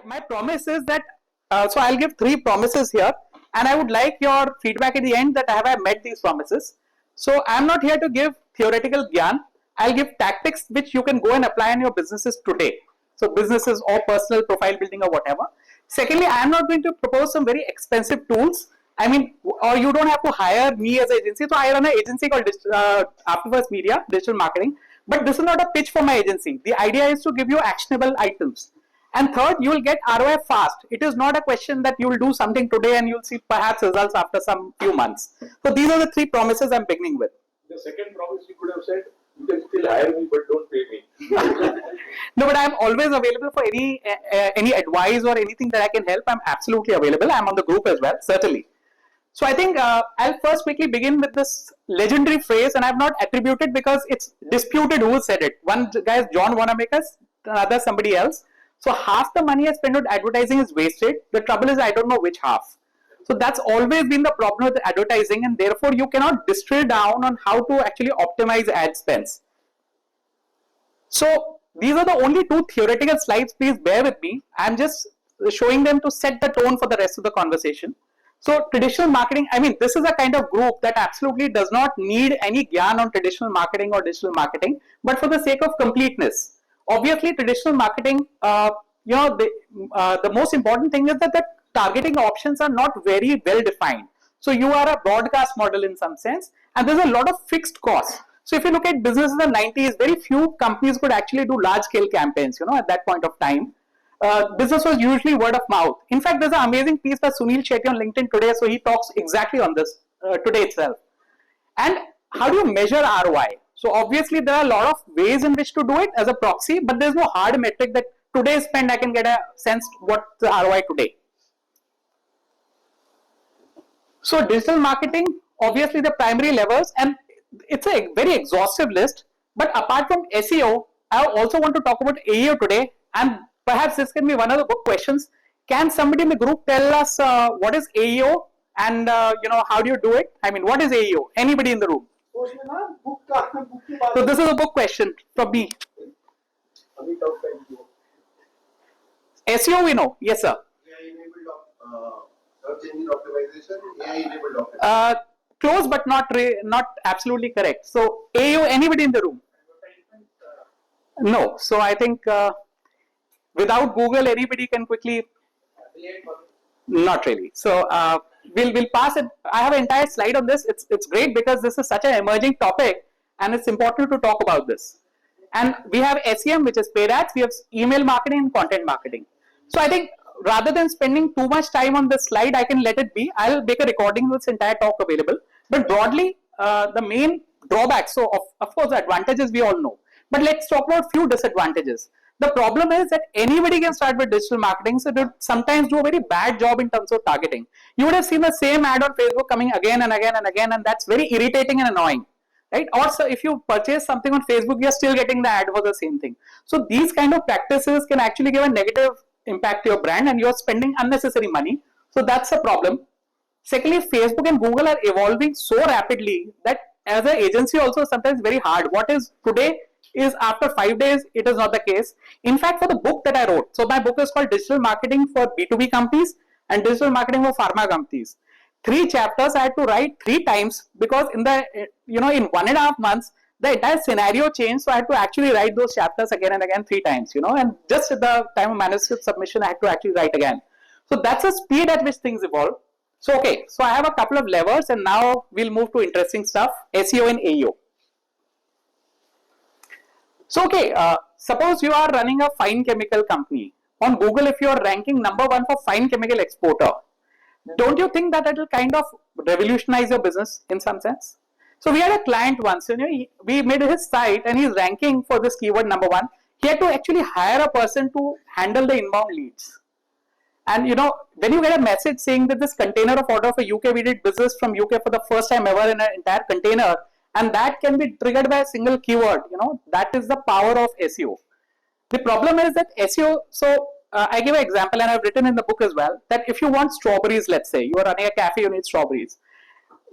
My promise is that, so I'll give 3 promises here, and I would like your feedback at the end that have I met these promises. So I'm not here to give theoretical gyan. I'll give tactics which you can go and apply in your businesses today. So businesses or personal profile building or whatever. Secondly, I'm not going to propose some very expensive tools. I mean, or you don't have to hire me as an agency. So I run an agency called AfterFirst Media, digital marketing. But this is not a pitch for my agency. The idea is to give you actionable items. And third, you will get ROI fast. It is not a question that you will do something today and you'll see perhaps results after some few months. So these are the 3 promises I'm beginning with. The second promise you could have said, you can still hire me but don't pay me. No, but I'm always available for any advice or anything that I can help. I'm absolutely available. I'm on the group as well, certainly. So I think I'll first quickly begin with this legendary phrase, and I've not attributed because it's disputed who said it. One guy is John Wanamaker, another somebody else. So half the money I spend on advertising is wasted. The trouble is I don't know which half. So that's always been the problem with advertising, and therefore you cannot distill down on how to actually optimize ad spends. So these are the only 2 theoretical slides. Please bear with me. I'm just showing them to set the tone for the rest of the conversation. So traditional marketing, I mean, this is a kind of group that absolutely does not need any gyan on traditional marketing or digital marketing, but for the sake of completeness. Obviously, traditional marketing, the most important thing is that the targeting options are not very well defined. So you are a broadcast model in some sense, and there's a lot of fixed costs. So if you look at business in the 90s, very few companies could actually do large scale campaigns, at that point of time. Business was usually word of mouth. In fact, there's an amazing piece by Sunil Shetty on LinkedIn today, so he talks exactly on this today itself. And how do you measure ROI? So obviously there are a lot of ways in which to do it as a proxy, but there's no hard metric that today's spend I can get a sense what the ROI today. So digital marketing, obviously the primary levers, and it's a very exhaustive list. But apart from SEO, I also want to talk about AEO today, and perhaps this can be one of the book questions. Can somebody in the group tell us what is AEO and how do you do it? I mean, what is AEO? Anybody in the room? So this is a book question from me. SEO we know, yes sir. Search engine optimization, AI-enabled close but not absolutely correct. So AEO, anybody in the room? No. So I think without Google, anybody can quickly. Not really. So we'll pass it. I have an entire slide on this. It's great because this is such an emerging topic, and it's important to talk about this. And we have SEM, which is paid ads. We have email marketing and content marketing. So I think rather than spending too much time on this slide, I can let it be. I'll make a recording of this entire talk available. But broadly, the main drawbacks. So of course, the advantages we all know. But let's talk about few disadvantages. The problem is that anybody can start with digital marketing, so they sometimes do a very bad job in terms of targeting. You would have seen the same ad on Facebook coming again and again and again, and that's very irritating and annoying, right? Or so if you purchase something on Facebook, you're still getting the ad for the same thing. So these kind of practices can actually give a negative impact to your brand, and you're spending unnecessary money. So that's a problem. Secondly, Facebook and Google are evolving so rapidly that as an agency also sometimes very hard. What is today is after 5 days, it is not the case. In fact, for the book that I wrote, so my book is called Digital Marketing for B2B Companies and Digital Marketing for Pharma Companies. 3 chapters I had to write 3 times because in 1.5 months, the entire scenario changed. So I had to actually write those chapters again and again 3 times, and just at the time of manuscript submission, I had to actually write again. So that's the speed at which things evolve. So, okay, so I have a couple of levers, and now we'll move to interesting stuff, SEO and AEO. So, okay, suppose you are running a fine chemical company. On Google, if you are ranking number 1 for fine chemical exporter, don't you think that it will kind of revolutionize your business in some sense? So, we had a client once, we made his site and he's ranking for this keyword number 1. He had to actually hire a person to handle the inbound leads. And when you get a message saying that this container of order for UK, we did business from UK for the first time ever in an entire container, and that can be triggered by a single keyword, that is the power of SEO. The problem is that SEO, so I give an example, and I've written in the book as well, that if you want strawberries, let's say, you are running a cafe, you need strawberries.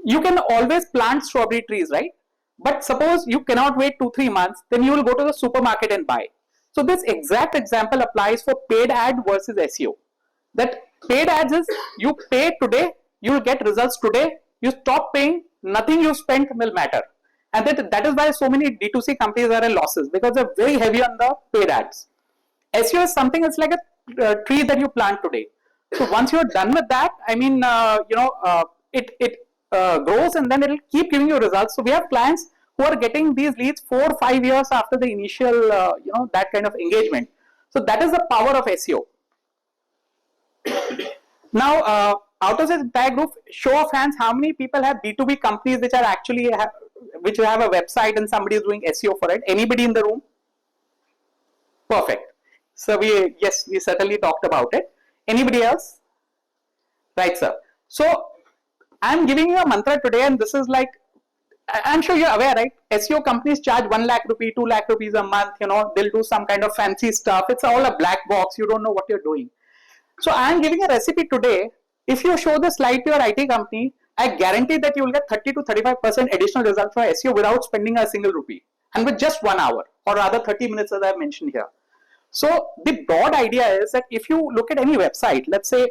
You can always plant strawberry trees, right? But suppose you cannot wait 2-3 months, then you will go to the supermarket and buy. So this exact example applies for paid ad versus SEO. That paid ads is you pay today, you will get results today. You stop paying, nothing you spent will matter. And that is why so many D2C companies are in losses, because they're very heavy on the paid ads. SEO is something, it's like a tree that you plant today. So once you're done with that, I mean, it grows and then it'll keep giving you results. So we have clients who are getting these leads 4 or 5 years after the initial, that kind of engagement. So that is the power of SEO. Now, out of this entire group, show of hands, how many people have B2B companies which are actually which have a website and somebody is doing SEO for it? Anybody in the room? Perfect. So we certainly talked about it. Anybody else? Right, sir. So I'm giving you a mantra today, and this is like, I'm sure you're aware, right? SEO companies charge 1 lakh rupee, 2 lakh rupees a month. They'll do some kind of fancy stuff. It's all a black box. You don't know what you're doing. So I'm giving a recipe today. If you show the slide to your IT company, I guarantee that you will get 30 to 35% additional result for SEO without spending a single rupee, and with just 1 hour, or rather 30 minutes as I mentioned here. So the broad idea is that if you look at any website, let's say,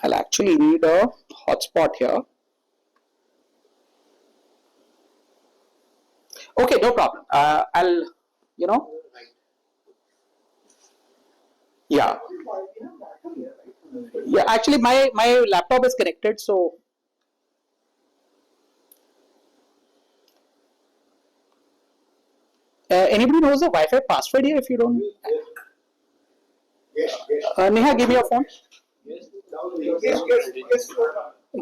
I'll actually need a hotspot here. Okay, no problem. I'll, yeah. Yeah, actually my laptop is connected, so anybody knows the Wi-Fi password here? If you don't, Neha, give me your phone.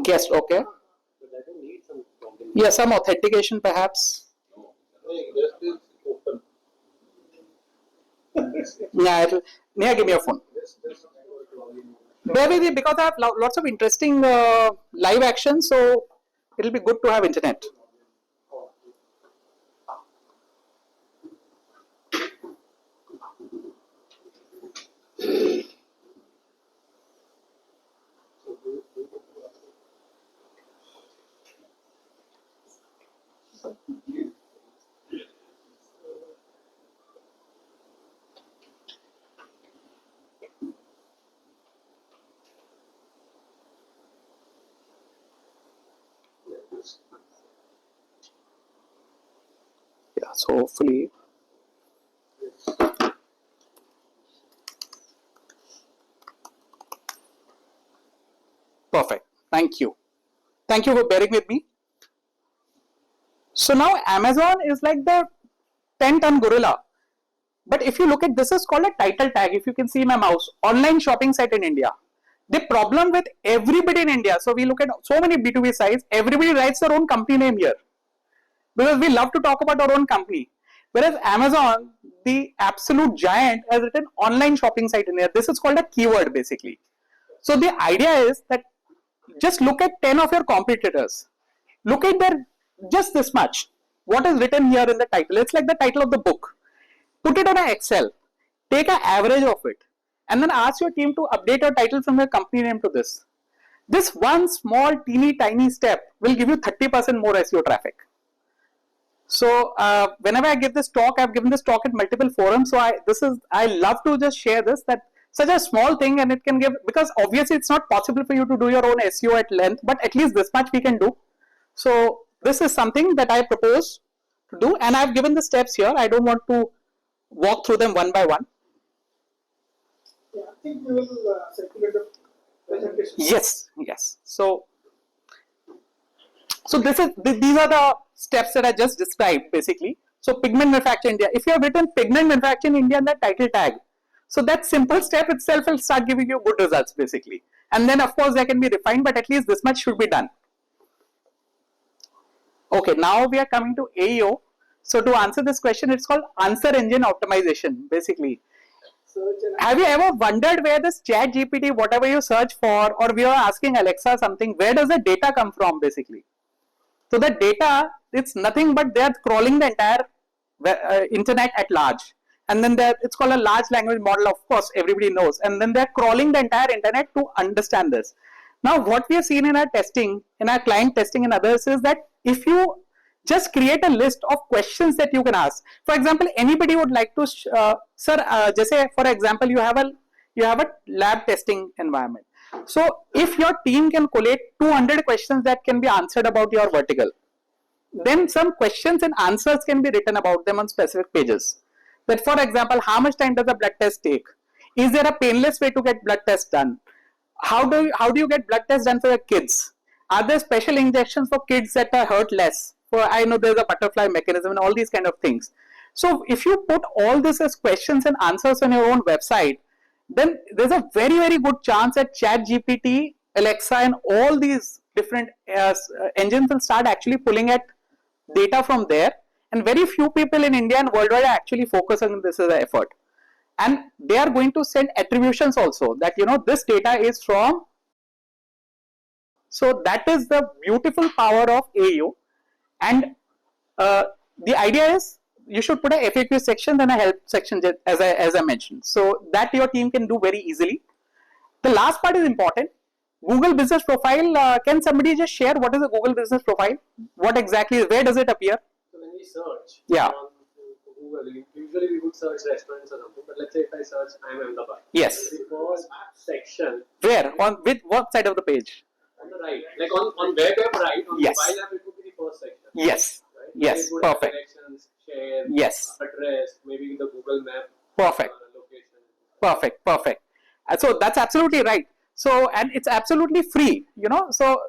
Guest, okay. Yeah, some authentication perhaps. Yeah, Neha, give me your phone. Bear with me because I have lots of interesting live action, so it'll be good to have internet. Yeah, so hopefully. Perfect. Thank you. Thank you for bearing with me. So now Amazon is like the 10-ton gorilla. But if you look at this, is called a title tag. If you can see my mouse, online shopping site in India. The problem with everybody in India, so we look at so many B2B sites, everybody writes their own company name here, because we love to talk about our own company. Whereas Amazon, the absolute giant, has written online shopping site in here. This is called a keyword basically. So the idea is that just look at 10 of your competitors. Look at their just this much. What is written here in the title? It's like the title of the book. Put it on an Excel. Take an average of it, and then ask your team to update your title from your company name to this. This one small, teeny, tiny step will give you 30% more SEO traffic. So whenever I give this talk, I've given this talk at multiple forums. So I love to just share this, that such a small thing, and it can give, because obviously it's not possible for you to do your own SEO at length, but at least this much we can do. So this is something that I propose to do, and I've given the steps here. I don't want to walk through them one by one. Yeah, I think we will circulate the presentation. Yes. So these are the steps that I just described basically. So pigment manufacture India. If you have written pigment manufacture in India in that title tag, so that simple step itself will start giving you good results basically. And then of course they can be refined, but at least this much should be done. Okay, now we are coming to AEO. So to answer this question, it's called answer engine optimization basically. Have you ever wondered where this chat GPT, whatever you search for, or we are asking Alexa something, where does the data come from basically? So the data, it's nothing but they are crawling the entire internet at large. And then it's called a large language model, of course, everybody knows. And then they're crawling the entire internet to understand this. Now, what we have seen in our testing, in our client testing and others, is that if you just create a list of questions that you can ask. For example, anybody would like to, sir, for example, you have a lab testing environment. So if your team can collate 200 questions that can be answered about your vertical, then some questions and answers can be written about them on specific pages. That, for example, how much time does a blood test take? Is there a painless way to get blood tests done? How do you get blood tests done for your kids? Are there special injections for kids that are hurt less? I know there's a butterfly mechanism and all these kind of things. So if you put all this as questions and answers on your own website, then there's a very, very good chance that ChatGPT, Alexa, and all these different engines will start actually pulling at data from there. And very few people in India and worldwide are actually focusing on this as an effort. And they are going to send attributions also that, this data is from. So that is the beautiful power of AU. And the idea is you should put a FAQ section and a help section, as I mentioned, so that your team can do very easily. The last part is important. Google Business Profile. Can somebody just share what is a Google Business Profile? What exactly is? Where does it appear? So when we search Yeah. on Google, usually we would search restaurants or something. But let's say if I search IIM-Ahmedabad. Yes. The first section. Where? With what side of the page? On the right, like on web right, on Yes. mobile app, it would be the first section. Yes. Right? Yes. It would have Perfect. directions, share, Yes. address, maybe the Google map. Perfect. Location. Perfect. So that's absolutely right. So, and it's absolutely free, So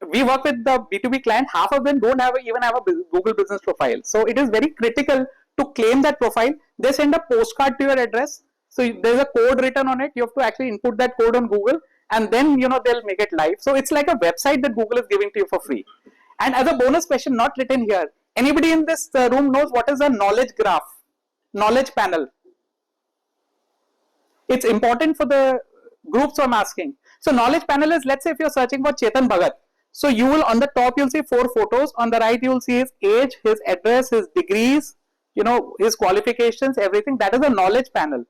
we work with the B2B client. Half of them don't even have a Google Business Profile. So it is very critical to claim that profile. They send a postcard to your address. So there's a code written on it. You have to actually input that code on Google, and then they'll make it live. So it's like a website that Google is giving to you for free. And as a bonus question, not written here, anybody in this room knows what is a knowledge graph, knowledge panel? It's important for the groups, so I'm asking. So knowledge panel is, let's say if you're searching for Chetan Bhagat, so you will, on the top you'll see 4 photos, on the right you will see his age, his address, his degrees, his qualifications, everything. That is a knowledge panel.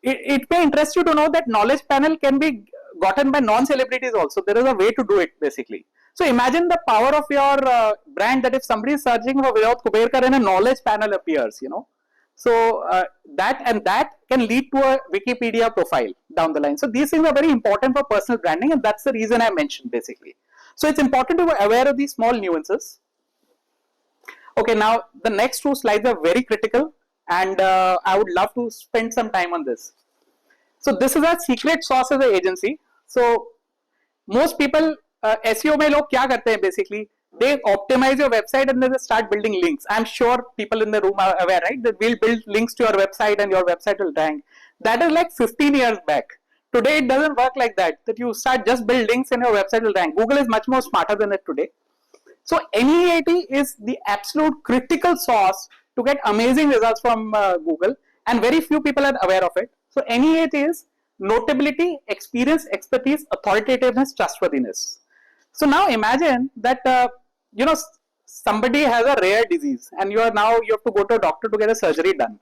It may interest you to know that knowledge panel can be gotten by non-celebrities also. There is a way to do it, basically. So imagine the power of your brand, that if somebody is searching for Vinod Kuberkar and a knowledge panel appears, So that can lead to a Wikipedia profile down the line. So these things are very important for personal branding, and that's the reason I mentioned, basically. So it's important to be aware of these small nuances. Okay, now the next 2 slides are very critical, and I would love to spend some time on this. So this is our secret sauce as an agency. So most people, SEO में लोग क्या करते हैं basically? They optimize your website and then they start building links. I'm sure people in the room are aware, right? That we'll build links to your website and your website will rank. That is like 15 years back. Today it doesn't work like that. That you start just build links and your website will rank. Google is much more smarter than it today. So NEAT is the absolute critical sauce to get amazing results from Google, and very few people are aware of it. So NEAT is notability, experience, expertise, authoritativeness, trustworthiness. So now imagine that somebody has a rare disease and you have to go to a doctor to get a surgery done.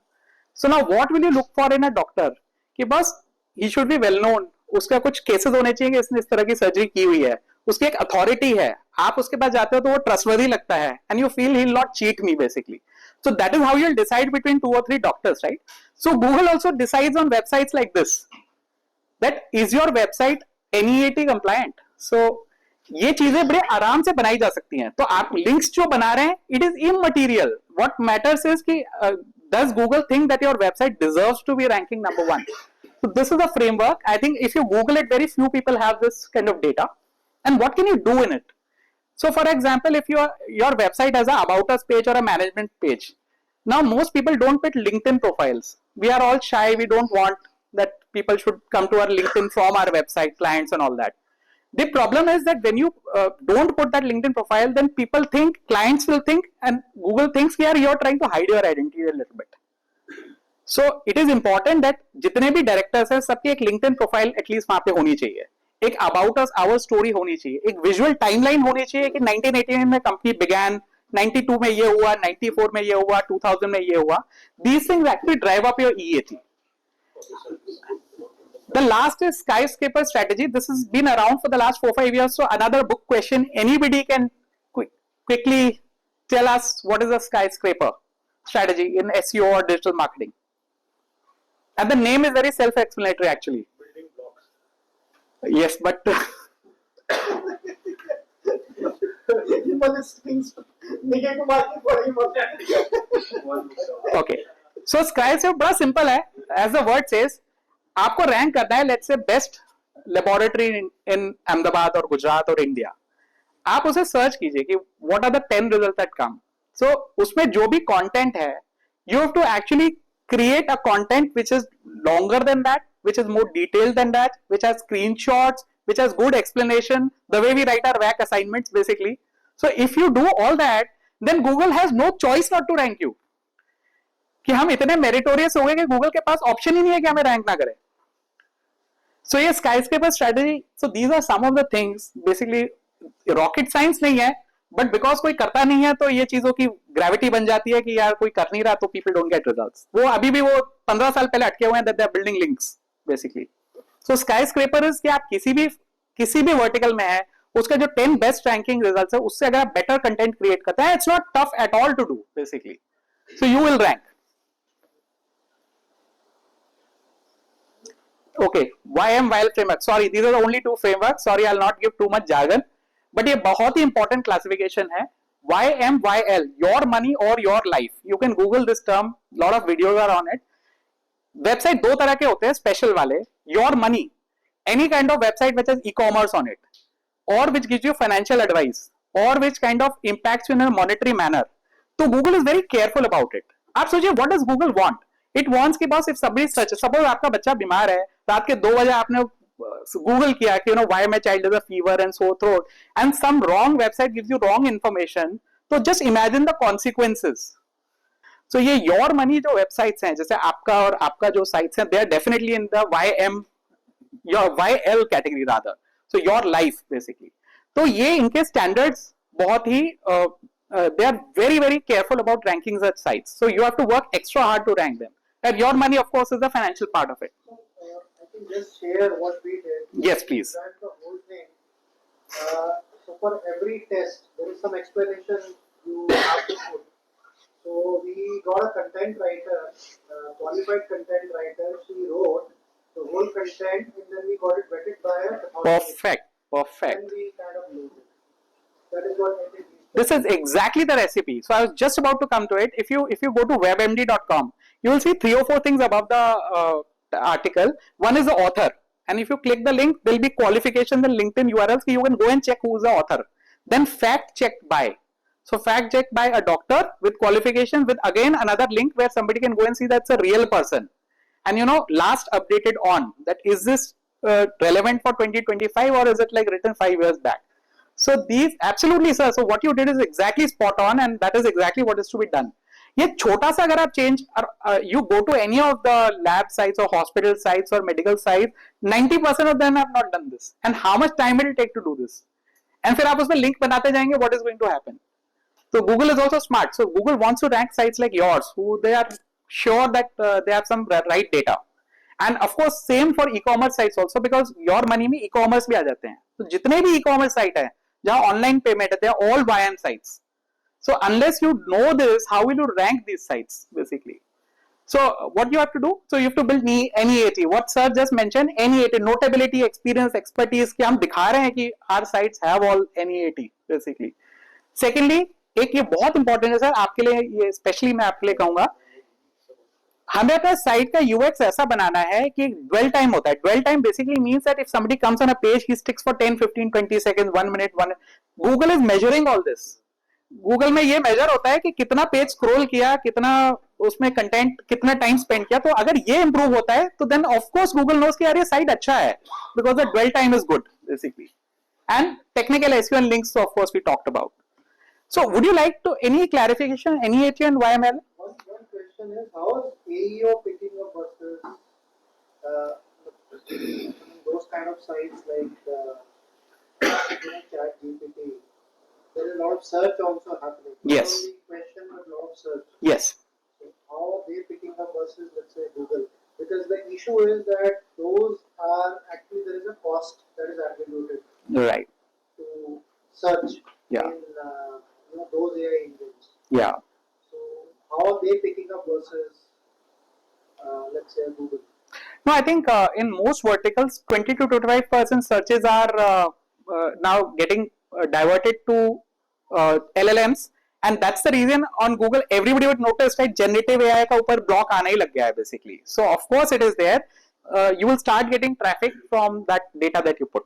So now what will you look for in a doctor? कि बस he should be well known. उसका कुछ cases होने चाहिए कि इसने इस तरह की surgery की हुई है. उसकी एक authority है. आप उसके पास जाते हो तो वो trustworthy लगता है, and you feel he'll not cheat me, basically. So that is how you'll decide between 2 or 3 doctors, right? So Google also decides on websites like this. That is your website NEAT compliant? So ये चीजें बड़े आराम से बनाई जा सकती हैं. तो आप लिंक्स जो बना रहे हैं, it is immaterial. What matters is कि does Google think that your website deserves to be ranking number 1? So this is a framework. I think if you Google it, very few people have this kind of data. And what can you do in it? So for example, if your website has a about us page or a management page, now most people don't put LinkedIn profiles. We are all shy. We don't want that people should come to our LinkedIn from our website, clients and all that. The problem is that when you don't put that LinkedIn profile, then people think, clients will think, and Google thinks here you're trying to hide your identity a little bit. So it is important that जितने भी directors हैं, सबकी एक LinkedIn profile at least वहाँ पे होनी चाहिए. एक about us, our story होनी चाहिए. एक visual timeline होनी चाहिए कि 1989 में company began, 92 में ये हुआ, 94 में ये हुआ, 2000 में ये हुआ. These things actually drive up your EAT. The last is skyscraper strategy. This has been around for the last 4-5 years. So another book question. Anybody can quickly tell us what is a skyscraper strategy in SEO or digital marketing? And the name is very self-explanatory actually. Building blocks. Yes, but okay. So skyscraper बड़ा simple है. As the word says, आपको rank करना है. Let's say best laboratory in Ahmedabad or Gujarat or India. आप उसे search कीजिए कि what are the 10 results that come. So उसमें जो भी content है, you have to actually create a content which is longer than that, which is more detailed than that, which has screenshots, which has good explanation, the way we write our WAC assignments basically. So if you do all that, then Google has no choice not to rank you. कि हम इतने meritorious हो गए कि Google के पास option ही नहीं है कि हमें रैंक ना करे. So ये skyscraper strategy. So these are some of the things. Basically rocket science नहीं है, बट बिकॉज कोई करता नहीं है तो ये चीजों की ग्रेविटी बन जाती है कि यार कोई कर नहीं रहा तो पीपल डोंट गेट रिजल्ट्स. वो अभी भी वो 15 साल पहले अटके हुए हैं that they are building links basically. So skyscraper is कि आप किसी भी वर्टिकल में है, उसका जो 10 बेस्ट रैंकिंग रिजल्ट्स है उससे अगर आप बेटर कंटेंट क्रिएट करते हैं, it's not tough at all to do basically. So you will rank. Okay, YMYL framework. Sorry, these are the only two frameworks. Sorry, I'll not give too much jargon. But ये बहुत ही important classification है. YMYL, your money or your life. You can Google this term. Lot of videos are on it. Website दो तरह के होते हैं, special वाले. Your money, any kind of website which has e-commerce on it, or which gives you financial advice, or which kind of impacts you in a monetary manner. तो Google is very careful about it. आप सोचिए, what does Google want? It wants कि बस if somebody search, suppose आपका बच्चा बीमार है, रात के 2 बजे आपने गूगल किया कि why my child has a fever and sore throat, and some wrong website gives you wrong information, तो just imagine the consequences. So ये your money जो websites हैं, जैसे आपका और आपका जो sites हैं, they are definitely in the your YL category rather. So your life basically. तो ये इनके standards बहुत ही they are very very careful about ranking such sites. So you have to work extra hard to rank them. And your money, of course, is the financial part of it. I can just share what we did. Yes, please. We ran the whole thing. So for every test, there is some explanation you have to put. So we got a content writer, qualified content writer. She wrote the whole content, and then we got it vetted by a Perfect. Perfect. And we kind of moved it. That is what I think. This is exactly the recipe. So I was just about to come to it. If you go to webmd.com, you will see 3 or 4 things above the article. One is the author, and if you click the link, there will be qualifications and LinkedIn URLs. So you can go and check who is the author. Then fact checked by. So fact checked by a doctor with qualification, with again another link where somebody can go and see that's a real person. And last updated on that, is this relevant for 2025 or is it like written 5 years back? So these absolutely sir. So what you did is exactly spot on, and that is exactly what is to be done. ये छोटा सा अगर आप change, you go to any of the lab sites or hospital sites or medical sites, 90% of them have not done this. And how much time will it take to do this? And फिर आप उसमें link बनाते जाएंगे, what is going to happen? So Google is also smart. So Google wants to rank sites like yours, who they are sure that they have some right data. And of course same for e-commerce sites also, because your money में e-commerce भी आ जाते हैं. तो जितने भी e-commerce site है जहाँ online payment है, they are all YM sites. So unless you know this, how will you rank these sites basically? So what you have to do? So you have to build NEAT. What sir just mentioned, NEAT, notability, experience, expertise. कि हम दिखा रहे हैं कि our sites have all NEAT basically. Secondly, एक ये बहुत important है सर आपके लिए, ये स्पेशली मैं आपके लिए कहूंगा, हमें अपना साइट का यूएक्स ऐसा बनाना है कि ड्वेल टाइम होता है. Dwell time basically means that if somebody comes on a page, he sticks for 10 15 20 seconds, 1 minute, 1. Google is measuring all this. Google में ये मेजर होता है कि कितना पेज स्क्रॉल किया, कितना उसमें कंटेंट, कितना टाइम स्पेंड किया. तो अगर ये इंप्रूव होता है तो then of course Google knows कि यार ये साइट अच्छा है, because the dwell time is good basically. And technical SEO and links of course we talked about. So would you like to any clarification, NEAT and YML? One question is, how is AEO picking up versus those kind of sites like ChatGPT? there is a lot of search also happening. Yes. Not only question, but a lot of search. Yes. So how are they picking up versus, let's say, Google? Because the issue is that those are actually, there is a cost that is attributed Right. to search Yeah. in those AI engines. Yeah. So how are they picking up versus, let's say, Google? No, I think in most verticals, 20 to 25% searches are now getting diverted to LLMs, and that's the reason on Google everybody would notice that generative AI का ऊपर block आना ही लग गया है basically. So of course it is there. You will start getting traffic from that data that you put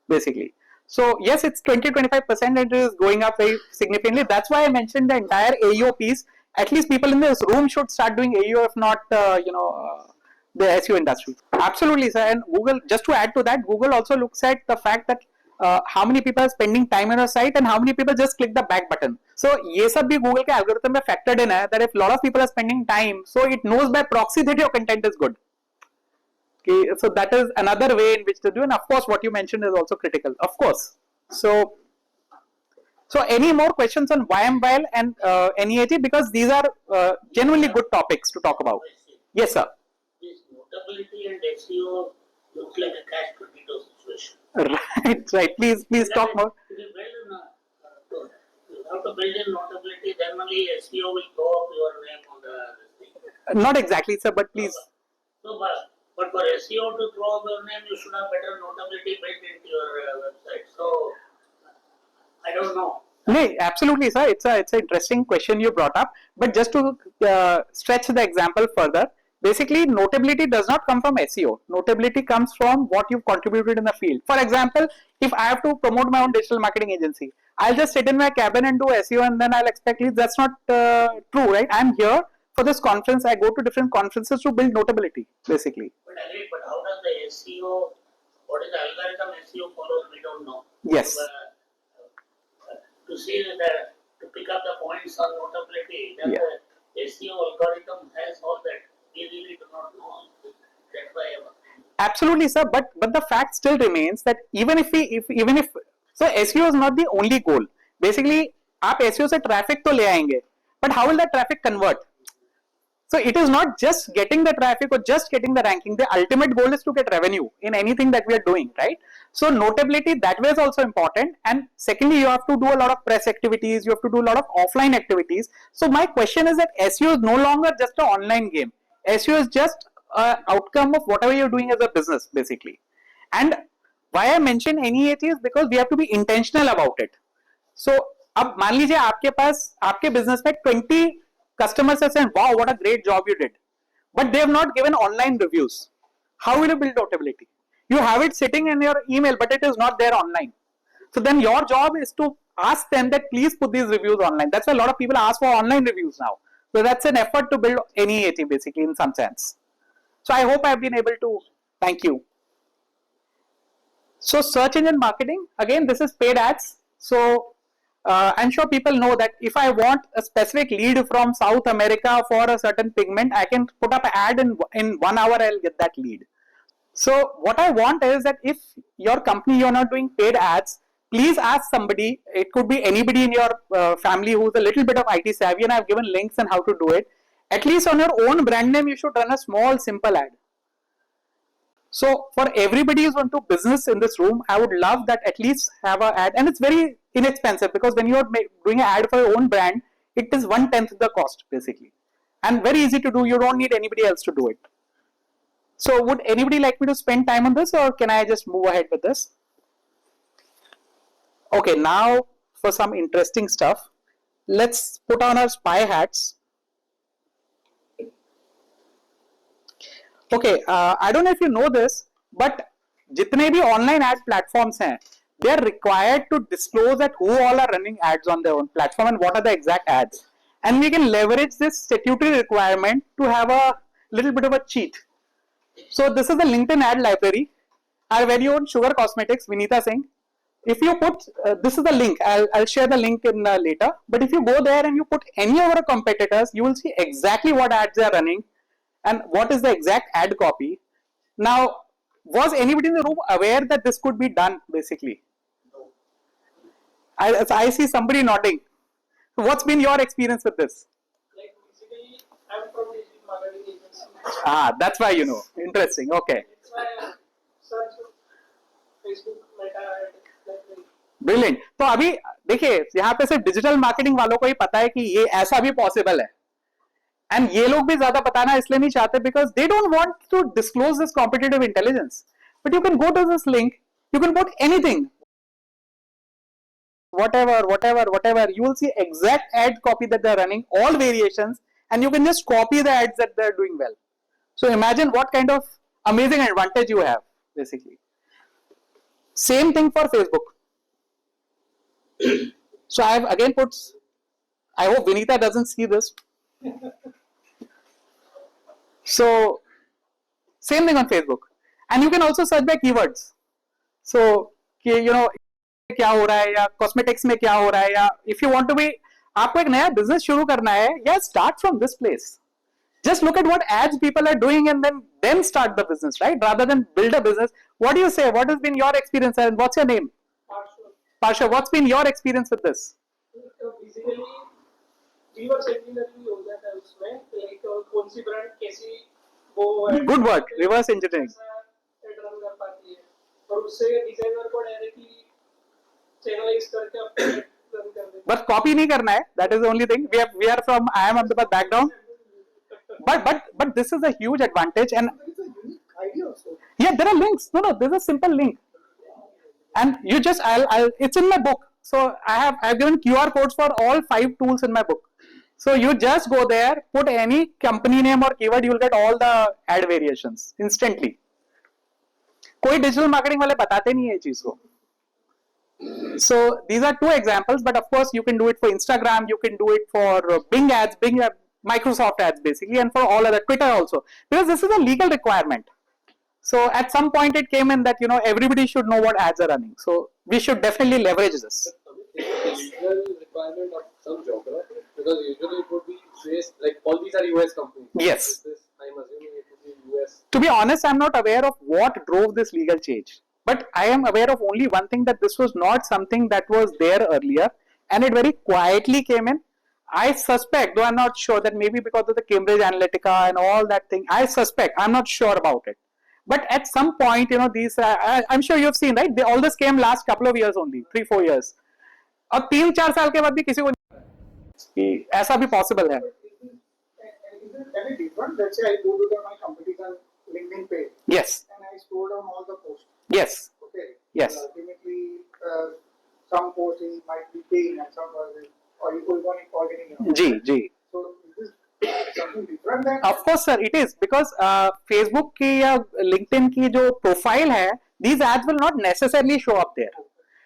basically. So yes, it's 20-25% and it is going up very significantly. That's why I mentioned the entire AEO piece. At least people in this room should start doing AEO, if not, the SEO industry. Absolutely, sir. And Google, just to add to that, Google also looks at the fact that how many people are spending time on a site and how many people just click the back button. So, ये सब भी Google के algorithm में factored in है that if a lot of people are spending time, so it knows by proxy that your content is good. Okay, so that is another way in which to do, and of course, what you mentioned is also critical. Of course. So any more questions on YMYL and NEAT, because these are genuinely good topics to talk about. Yes, sir. This notability and SEO looks like a catch-22 situation. Right. Please talk more. You have to build in notability, then only SEO will throw up your name on this thing. Not exactly, sir, but please. No, but for SEO to throw up your name, you should have better notability built into your website. So, I don't know. No, absolutely, sir. It's an interesting question you brought up. But just to stretch the example further, basically, notability does not come from SEO. Notability comes from what you've contributed in the field. For example, if I have to promote my own digital marketing agency, I'll just sit in my cabin and do SEO and then I'll expect leads. That's not true, right? I'm here for this conference. I go to different conferences to build notability, basically. But how does the SEO, what is the algorithm SEO follows, we don't know. Yes. To see to pick up the points on notability, then the SEO algorithm has all that. We really do not know. That's why absolutely, sir. But the fact still remains that even if so SEO is not the only goal. Basically, आप SEO से traffic तो ले आएंगे, but how will that traffic convert? So it is not just getting the traffic or just getting the ranking. The ultimate goal is to get revenue in anything that we are doing, right? So notability that way is also important. And secondly, you have to do a lot of press activities. You have to do a lot of offline activities. So my question is that SEO is no longer just an online game. SEO is just an outcome of whatever you're doing as a business, basically. And why I mention NEAT is because we have to be intentional about it. So अब मान लीजिए आपके पास आपके business में 20 customers have said, wow, what a great job you did. But they have not given online reviews. How will you build notability? You have it sitting in your email, but it is not there online. So then your job is to ask them that please put these reviews online. That's why a lot of people ask for online reviews now. So that's an effort to build NEAT basically in some sense. So I hope I've been able to, thank you. So search engine marketing, again, this is paid ads. So I'm sure people know that if I want a specific lead from South America for a certain pigment, I can put up an ad in 1 hour, I'll get that lead. So what I want is that if your company, you're not doing paid ads, please ask somebody, it could be anybody in your family who's a little bit of IT savvy, and I've given links on how to do it. At least on your own brand name, you should run a small, simple ad. So for everybody who's into business in this room, I would love that at least have an ad, and it's very inexpensive because when you're doing an ad for your own brand, it is 1/10 the cost basically, and very easy to do. You don't need anybody else to do it. So would anybody like me to spend time on this, or can I just move ahead with this? Okay, now for some interesting stuff, let's put on our spy hats. Okay, I don't know if you know this, but जितने भी online ad platforms हैं, they are required to disclose that who all are running ads on their own platform and what are the exact ads. And we can leverage this statutory requirement to have a little bit of a cheat. So this is the LinkedIn ad library. Our very own Sugar Cosmetics, Vinita Singh. If you put, this is the link, I'll share the link in later. But if you go there and you put any of our competitors, you will see exactly what ads they are running and what is the exact ad copy. Now, was anybody in the room aware that this could be done basically? I see somebody nodding. What's been your experience with this? Like basically, I'm from digital marketing agency. That's why you know. Interesting. Okay. That's why I search Facebook, Meta, and like brilliant. तो अभी देखिए यहाँ पे सिर्फ digital marketing वालों को ही पता है कि ये ऐसा भी पॉसिबल है, एंड ये लोग भी ज्यादा बताना इसलिए नहीं चाहते because they don't want to disclose this competitive intelligence. But you can go to this link, you can put anything, whatever, you will see exact ad copy that they're running, all variations, and you can just copy the ads that they're doing well. So imagine what kind of amazing advantage you have, basically. Same thing for Facebook. So I have again put, I hope Vinita doesn't see this. So same thing on Facebook, and you can also search by keywords. So you know क्या हो रहा है, या cosmetics में क्या हो रहा है, या if you want to be, आपको एक नया बिजनेस शुरू करना है, या start from this place. Just look at what ads people are doing and then start the business, right? Rather than build a business. What do you say? What has been your experience, and what's your name? Parsha, what's been your experience with this? basically reverse engineering हो जाता है उसमें, like कौन सी brand कैसी वो Good work, reverse engineering. Run कर पाती है, और उससे डिजाइनर को डायरेक्टली चैनलाइज करके अपने रन कर देते हैं. But copy नहीं करना है. That is the only thing. We are from IIM-Ahmedabad background. But this is a huge advantage, and There is a unique idea also. yeah, there are links. No, there's a simple link, and you just it's in my book. So I've given QR codes for all 5 tools in my book. So you just go there, put any company name or keyword, you will get all the ad variations instantly. कोई digital marketing वाले बताते नहीं है चीज को. So these are 2 examples, but of course you can do it for Instagram, you can do it for Bing ads, Microsoft ads basically, and for all other, Twitter also, because this is a legal requirement. So at some point it came in that everybody should know what ads are running. So we should definitely leverage this. Is it a legal requirement of some geography? Because usually it would be US, like all these are US companies. Yes. I'm assuming it would be US. To be honest, I'm not aware of what drove this legal change. But I am aware of only one thing, that this was not something that was there earlier, and it very quietly came in. I suspect, though I'm not sure, that maybe because of the Cambridge Analytica and all that thing, I suspect, I'm not sure about it. But at some point, these, I'm sure you've seen, right? All this came last couple of years only, 3-4 years. और 3-4 साल के बाद भी किसी को कि ऐसा भी possible है. Is it any different? Let's say I go to my competition LinkedIn page. Yes. And I scroll down all the posts. Yes. Okay. Yes. Ultimately, some posts might be paying and some or you could want to getting. Ji. So is this something different than? Of course, sir, it is, because Facebook की या LinkedIn की जो profile है, these ads will not necessarily show up there.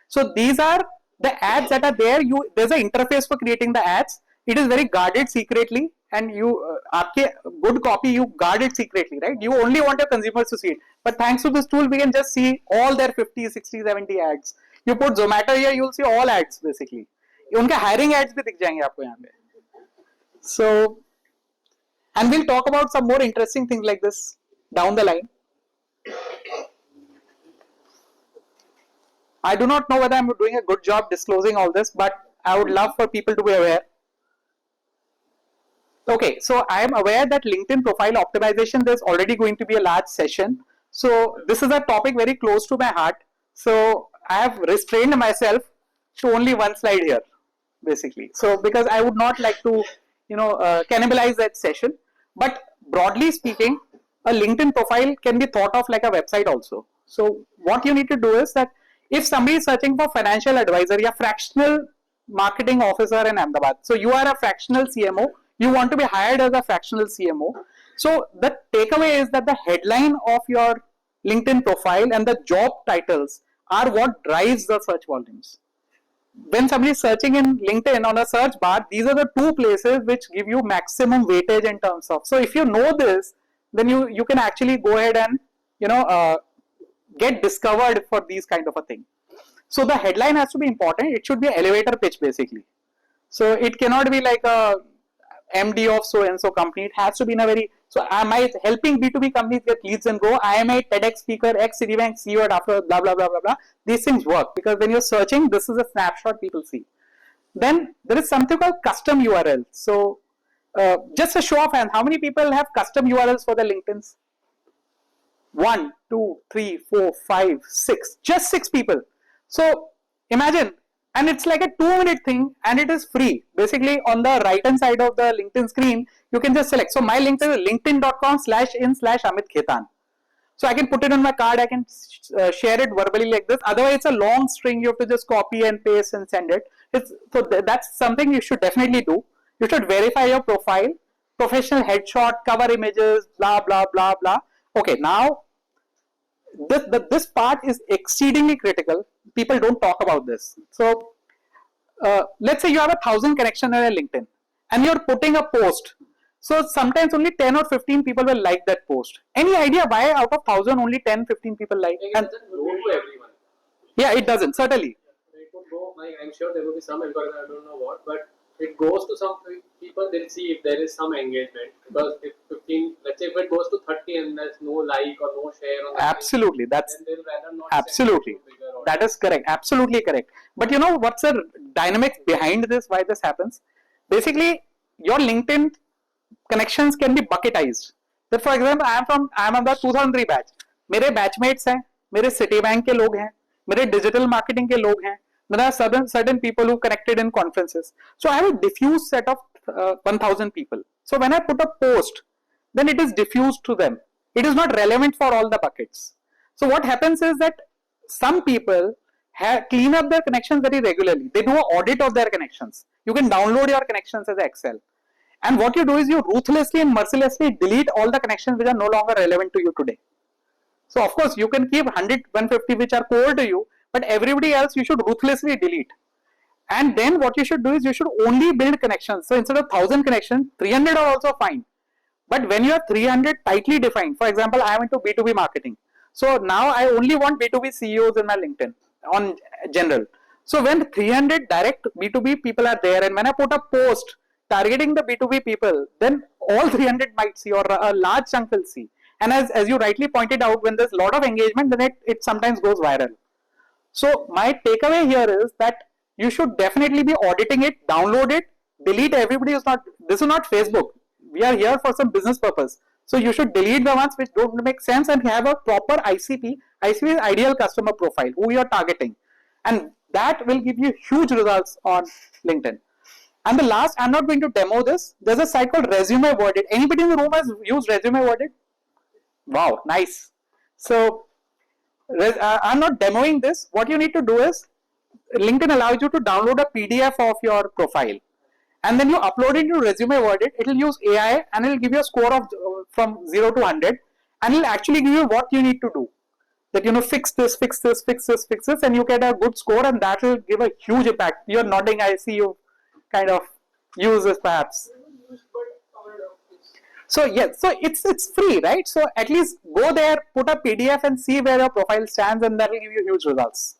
So these are the ads that are there. There's an interface for creating the ads. It is very guarded secretly, and you आपके good copy, you guard it secretly, right? You only want your consumers to see it. But thanks to this tool, we can just see all their 50, 60, 70 ads. You put Zomato here, you'll see all ads basically. उनके hiring ads भी दिख जाएंगे आपको यहाँ पे. So, and we'll talk about some more interesting things like this down the line. I do not know whether I'm doing a good job disclosing all this, but I would love for people to be aware. Okay, so I am aware that LinkedIn profile optimization, there's already going to be a large session. So this is a topic very close to my heart. So I have restrained myself to only one slide here, basically. So because I would not like to, cannibalize that session. But broadly speaking, a LinkedIn profile can be thought of like a website also. So what you need to do is that if somebody is searching for financial advisor or fractional marketing officer in Ahmedabad, so you are a fractional CMO, you want to be hired as a fractional CMO. So the takeaway is that the headline of your LinkedIn profile and the job titles are what drives the search volumes. When somebody is searching in LinkedIn on a search bar, these are the two places which give you maximum weightage in terms of. So if you know this, then you can actually go ahead and get discovered for these kind of a thing. So the headline has to be important. It should be an elevator pitch basically. So it cannot be like a MD of so and so company. It has to be in a very, so am I helping B2B companies get leads and grow? I am a TEDx speaker, ex Citibank CEO at after blah blah blah blah blah. These things work because when you're searching, this is a snapshot people see. Then there is something called custom URL. So just a show of hands, how many people have custom URLs for their LinkedIn's? 1, 2, 3, 4, 5, 6. Just 6 people. So imagine, and it's like a 2-minute thing and it is free. Basically on the right hand side of the LinkedIn screen, you can just select. So my LinkedIn is linkedin.com/in/Amit Khetan. So I can put it on my card, I can share it verbally like this. Otherwise it's a long string, you have to just copy and paste and send it. So that's something you should definitely do. You should verify your profile, professional headshot, cover images, blah, blah, blah, blah. Okay, now this part is exceedingly critical. People don't talk about this. So let's say you have 1,000 connections on LinkedIn and you're putting a post. So sometimes only 10 or 15 people will like that post. Any idea why out of 1,000 only 10, 15 people like? It doesn't go to everyone. Yeah, it doesn't, certainly. It would go, like, I'm sure there will be some algorithm, I don't know what, but it goes to some people, they'll see if there is some engagement. Because if 15, let's say if it goes to 30 and there's no like or no share on the Absolutely, that's then they'll rather not absolutely. send it to a bigger That is correct, absolutely correct. But you know what's the dynamics behind this, why this happens? Basically, your LinkedIn connections can be bucketized. So for example, I am on the 2003 batch. मेरे batchmates हैं, मेरे Citibank के लोग हैं, मेरे digital marketing के लोग हैं. There are certain people who connected in conferences. So I have a diffuse set of 1,000 people. So when I put a post, then it is diffused to them. It is not relevant for all the buckets. So what happens is that some people clean up their connections very regularly. They do an audit of their connections. You can download your connections as Excel. And what you do is you ruthlessly and mercilessly delete all the connections which are no longer relevant to you today. So of course you can keep 100, 150 which are core to you, but everybody else you should ruthlessly delete. And then what you should do is you should only build connections. So instead of 1,000 connections, 300 are also fine. But when you have 300 tightly defined, for example, I am into B2B marketing. So now I only want B2B CEOs in my LinkedIn on general. So when 300 direct B2B people are there and when I put a post targeting the B2B people, then all 300 might see or a large chunk will see. And as you rightly pointed out, when there's a lot of engagement, then it sometimes goes viral. So my takeaway here is that you should definitely be auditing it, download it, delete everybody is not, this is not Facebook. We are here for some business purpose. So you should delete the ones which don't make sense and have a proper ICP. ICP is ideal customer profile, who you are targeting. And that will give you huge results on LinkedIn. And the last, I'm not going to demo this. There's a site called Resume Worded. Anybody in the room has used Resume Worded? Wow, nice. So I'm not demoing this. What you need to do is LinkedIn allows you to download a PDF of your profile. And then you upload it to Resume Worded. It will use AI and it will give you a score of from 0 to 100. And it will actually give you what you need to do. That, you know, fix this, fix this, fix this, fix this, and you get a good score, and that will give a huge impact. You're nodding, I see you kind of use this perhaps. So yes, so it's free, right? So at least go there, put a PDF and see where your profile stands, and that will give you huge results.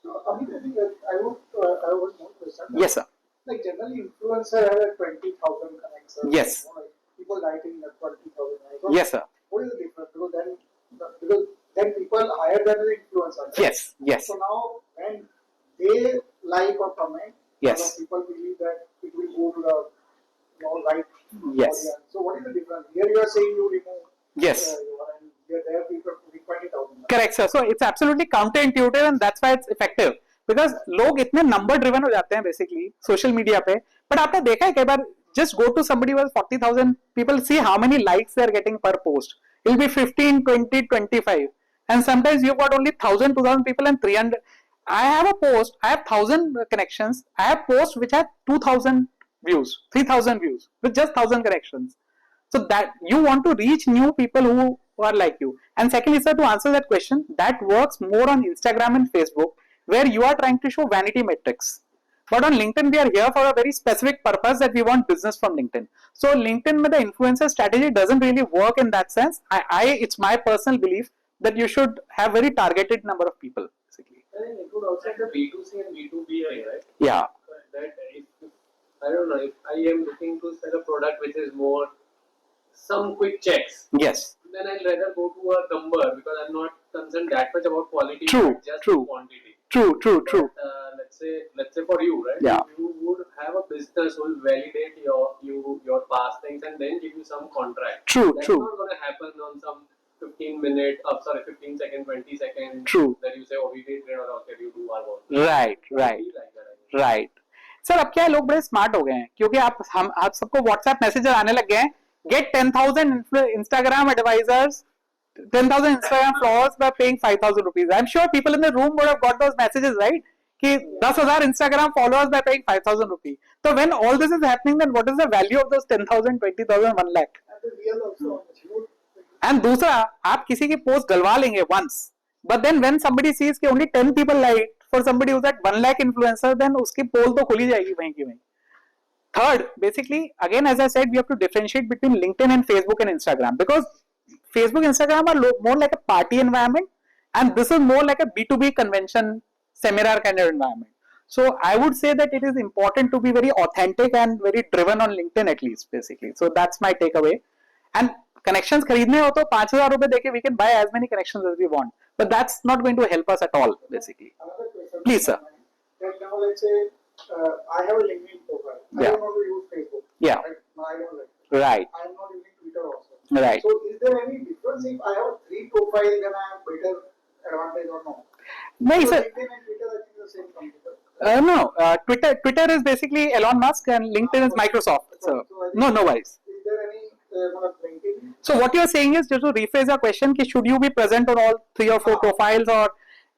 Amit, I think I have one more question. Yes, sir. Like generally, influencer have 20,000 connects. Yes. You know, like people writing 20,000. Yes, sir. What is the difference? Because then people hire them as influencer. Right? Yes, yes. So now when they like or comment, Yes. people believe that it will go to the right. Yes. audience. So what is the difference? Here you are saying you remove. Yes. And here there people putting 20,000. Correct, sir. So it's absolutely counterintuitive, and that's why it's effective. Because लोग इतने number driven हो जाते हैं basically social media पे. But आपने देखा है कई बार just go to somebody who has 40,000 people, see how many likes they are getting per post. It will be 15, 20, 25. And sometimes you've got only 1,000, 2,000 people and 300. I have a post, I have 1,000 connections. I have posts which have 2,000 views, 3,000 views with just 1,000 connections. So that you want to reach new people who are like you. And secondly, sir, to answer that question, that works more on Instagram and Facebook, where you are trying to show vanity metrics. But on LinkedIn, we are here for a very specific purpose, that we want business from LinkedIn. So LinkedIn with the influencer strategy doesn't really work in that sense. It's my personal belief that you should have very targeted number of people, basically. I think it would also have the B2C and B2B, right? Yeah. That if I don't know if I am looking to sell a product which is more some quick checks. Yes. Then I'll rather go to a number because I'm not concerned that much about quality, True, but just true. quantity. True. But, let's say for you, right? Yeah. You would have a business who will validate your past things and then give you some contract. True. That's True. not going to happen on some 15 second, 20 second. True. That you say, oh, we did great, or okay, you do our work. Right. It will be like that, I guess. Right sir अब क्या है लोग बड़े smart हो गए हैं क्योंकि आप सबको व्हाट्सएप मैसेजेस आने लग गए हैं get 10,000 Instagram advisers 10,000 Instagram followers by paying 5,000 rupees I am sure people in the room would have got those messages right कि 10,000 Instagram followers by paying 5,000 rupees तो when all this is happening then what is the value of those 10,000 20,000 1 lakh And the real also, you and दूसरा आप किसी की post गलवा लेंगे once but then when somebody sees कि only 10 people like for somebody who is at 1 lakh influencer then उसकी पोल तो खुली जाएगी वहीं की वहीं third basically again as I said we have to differentiate between LinkedIn and Facebook and Instagram because Facebook Instagram are more like a party environment and this is more like a B2B convention seminar kind of environment so I would say that it is important to be very authentic and very driven on LinkedIn at least basically so that's my takeaway and connections खरीदने हो तो 5,000 रुपए देके we can buy as many connections as we want but that's not going to help us at all basically Another question. Please, sir. That now let's say I have a LinkedIn profile. I Yeah. don't want to use Facebook. Yeah. Right? I don't like it. right I am not using Twitter also. right So is there any difference if I have 3 profiles then I have better advantage or no? नहीं So sir LinkedIn and Twitter I think the same computer. No, Twitter is basically Elon Musk and LinkedIn is Microsoft. So no worries. Is there any LinkedIn? So what you are saying is just to rephrase your question, कि should you be present on all 3 or 4 profiles or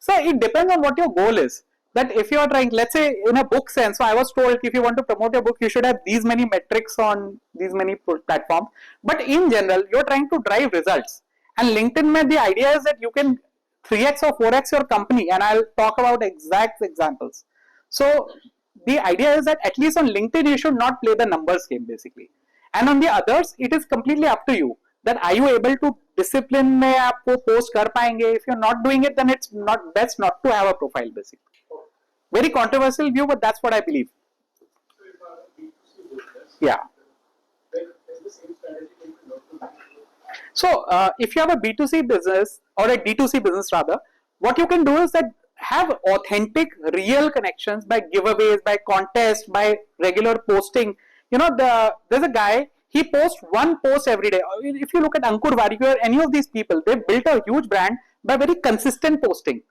so it depends on what your goal is. That if you are trying, let's say in a book sense, so I was told if you want to promote your book, you should have these many metrics on these many platforms. But in general, you're trying to drive results. And LinkedIn, the idea is that you can 3x or 4x your company, and I'll talk about exact examples. So the idea is that at least on LinkedIn, you should not play the numbers game basically. And on the others, it is completely up to you. That are you able to discipline में आपको post कर पाएंगे? If you're not doing it, then it's not best not to have a profile basically. Very controversial view, but that's what I believe. Yeah. So if you have a B2C business or a D2C business rather, what you can do is that have authentic, real connections by giveaways, by contests, by regular posting. You know, there's a guy, he posts one post every day. If you look at Ankur Warikoo or any of these people, they built a huge brand by very consistent posting.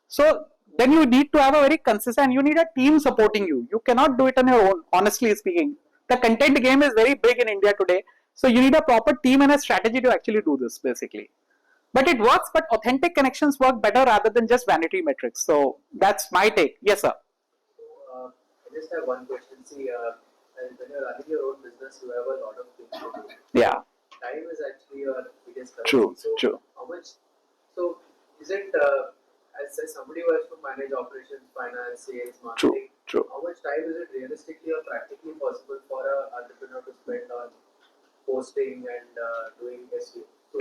So then you need to have a very consistent, you need a team supporting you. You cannot do it on your own, honestly speaking. The content game is very big in India today. So you need a proper team and a strategy to actually do this basically. But it works, but authentic connections work better rather than just vanity metrics. So that's my take. Yes, sir. I just have one question. See, when you're running your own business, you have a lot of things to do. Yeah. Time is actually your biggest currency. True, So true. How much? So is it as somebody who has to manage operations, finance, sales, marketing? True. How much time is it realistically or practically possible for an entrepreneur to spend on posting and doing SEO? So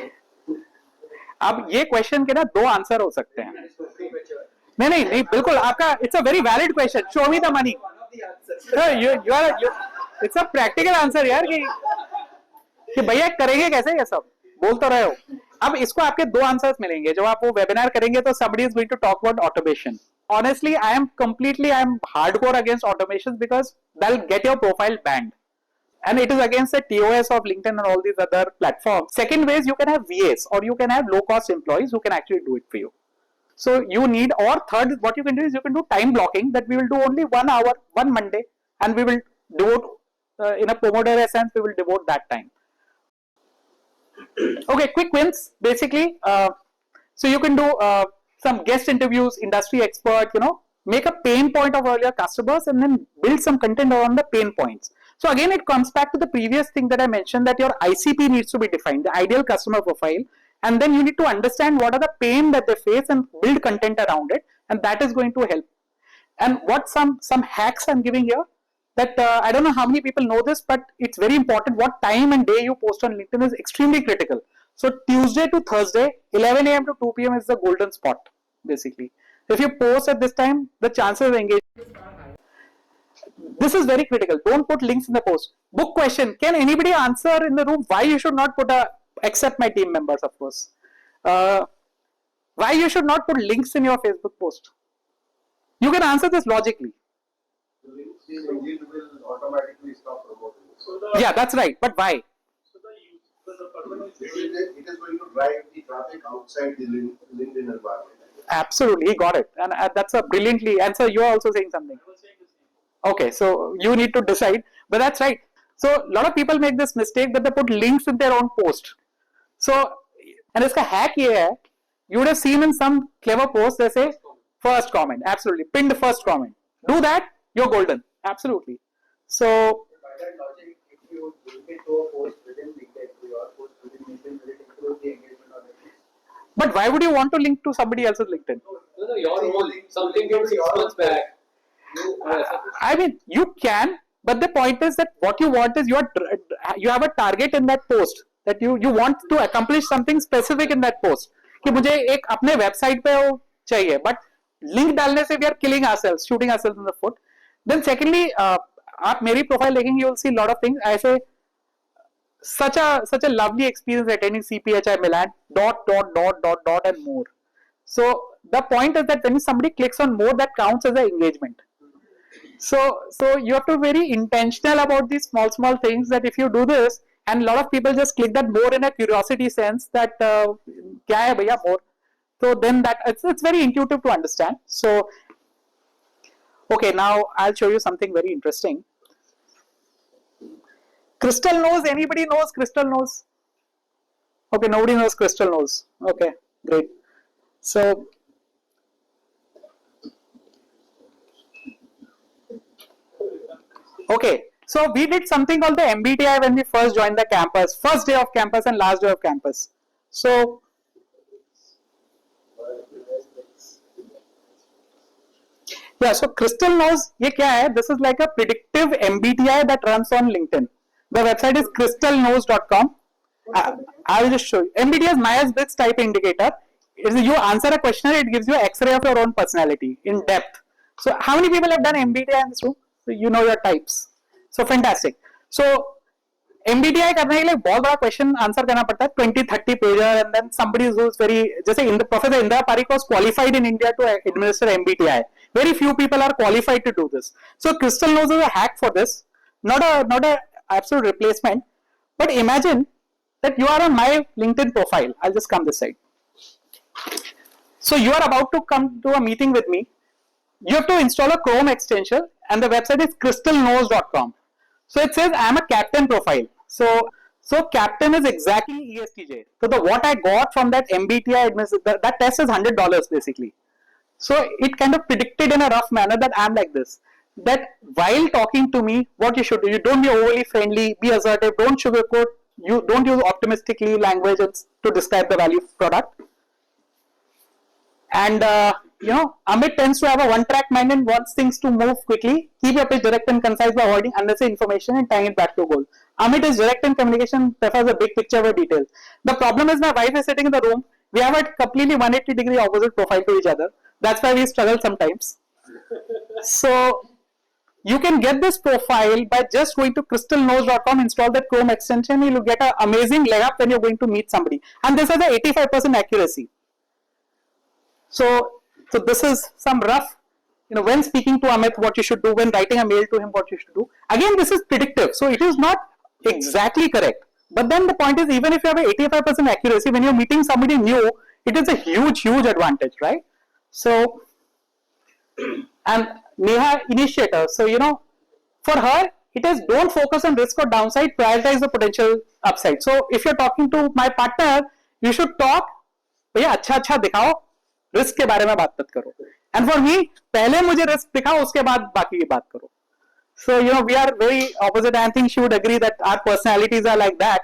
अब ये question के ना 2 answer हो सकते हैं. it's premature. नहीं बिल्कुल आपका it's a very valid question. Show me the money. It's a practical answer यार कि भैया करेंगे कैसे ये सब बोल तो रहे हो. अब इसको आपके 2 आंसर्स मिलेंगे. जब आप वो वेबिनार करेंगे तो somebody is going to talk about automation. Honestly, I am hardcore against automation because that'll get your profile banned. And it is against the TOS of LinkedIn and all these other platforms. Second way is you can have VAs or you can have low cost employees who can actually do it for you. So you need, or third, what you can do is you can do time blocking, that we will do only 1 hour, one Monday, and we will devote, in a Pomodoro sense, we will devote that time. Okay, quick wins, basically. So you can do some guest interviews, industry expert, make a pain point of all your customers and then build some content around the pain points. So again, it comes back to the previous thing that I mentioned, that your ICP needs to be defined, the ideal customer profile. And then you need to understand what are the pain that they face and build content around it. And that is going to help. And what some hacks I'm giving here, that I don't know how many people know this, but it's very important. What time and day you post on LinkedIn is extremely critical. So Tuesday to Thursday, 11 a.m. to 2 p.m. is the golden spot, basically. If you post at this time, the chances of engagement. This is very critical. Don't put links in the post. Book question. Can anybody answer in the room why you should not put except my team members, of course. Why you should not put links in your Facebook post? You can answer this logically. The links in engine will automatically stop promoting it. So the Yeah, that's right. But why? so the purpose It is is going to drive the traffic outside the LinkedIn environment. Absolutely, he got it. And that's a brilliantly. And so you're also saying something. I was saying the same. Okay, so you need to decide. But that's right. So a lot of people make this mistake that they put links in their own post. So, and iska hack ye hai, you would have seen in some clever posts they say first comment. Absolutely, pinned first comment. Do that, you're golden. Absolutely. So By that logic, if you link it to a post within LinkedIn, to your post within LinkedIn, will it improve the engagement on it? but why would you want to link to somebody else's LinkedIn? No, your own something from 6 months back. I mean, you can, but the point is that what you want is you have a target in that post that you want to accomplish something specific in that post. कि मुझे एक अपने website पे वो चाहिए, but link डालने से we are killing ourselves, shooting ourselves in the foot. Then secondly, आप मेरी प्रोफाइल देखेंगे, you will see a lot of things. I say such a lovely experience attending CPHI Milan. ... and more. So the point is that when somebody clicks on more, that counts as an engagement. So you have to be very intentional about these small things, that if you do this, and a lot of people just click that more in a curiosity sense that kya hai bhaiya more. So then that it's very intuitive to understand. So okay, now I'll show you something very interesting. Crystal nose. Anybody knows crystal nose? Okay, nobody knows crystal nose. Okay, great. So okay, so we did something called the MBTI when we first joined the campus, first day of campus and last day of campus. So yeah, so crystal nose, ye kya hai? This is like a predictive MBTI that runs on LinkedIn. The website is crystalnose.com. I will just show you. MBTI is Myers-Briggs type indicator. You answer a questionnaire, it gives you an X-ray of your own personality in depth. So how many people have done MBTI in this room? So you know your types. So fantastic. So MBTI करने के लिए बहुत बड़ा question answer करना पड़ता है, 20-30 pager, and then somebody who's very, जैसे Professor Indra Parikh was qualified in India to administer MBTI. Very few people are qualified to do this. So Crystal Nose is a hack for this, not a absolute replacement. But imagine that you are on my LinkedIn profile. I'll just come this side. So you are about to come to a meeting with me. You have to install a Chrome extension, and the website is crystalnose.com. So it says I am a captain profile. So captain is exactly ESTJ. So what I got from that MBTI, that test is $100 basically. So it kind of predicted in a rough manner that I am like this. That while talking to me, what you should do, you don't be overly friendly, be assertive, don't sugarcoat, you don't use optimistically language to describe the value product. And Amit tends to have a one-track mind and wants things to move quickly. Keep your pitch direct and concise by avoiding unnecessary information and tying it back to a goal. Amit is direct in communication, prefers a big picture over details. The problem is my wife is sitting in the room. We have a completely 180-degree opposite profile to each other. That's why we struggle sometimes. So you can get this profile by just going to crystalnose.com, install that Chrome extension. You'll get an amazing leg up when you're going to meet somebody. And this has a 85% accuracy. So this is some rough, when speaking to Amit, what you should do, when writing a mail to him, what you should do. Again, this is predictive, so it is not exactly correct. But then the point is, even if you have an 85% accuracy, when you're meeting somebody new, it is a huge advantage, right? So, and Neha, initiator. So, for her, it is don't focus on risk or downside, prioritize the potential upside. So, if you're talking to my partner, you should talk, भैया अच्छा दिखाओ, risk के बारे में बात मत करो. And for me, पहले मुझे रिस्क दिखाओ, उसके बाद बाकी की बात करो. So, we are very opposite. I think she would agree that our personalities are like that.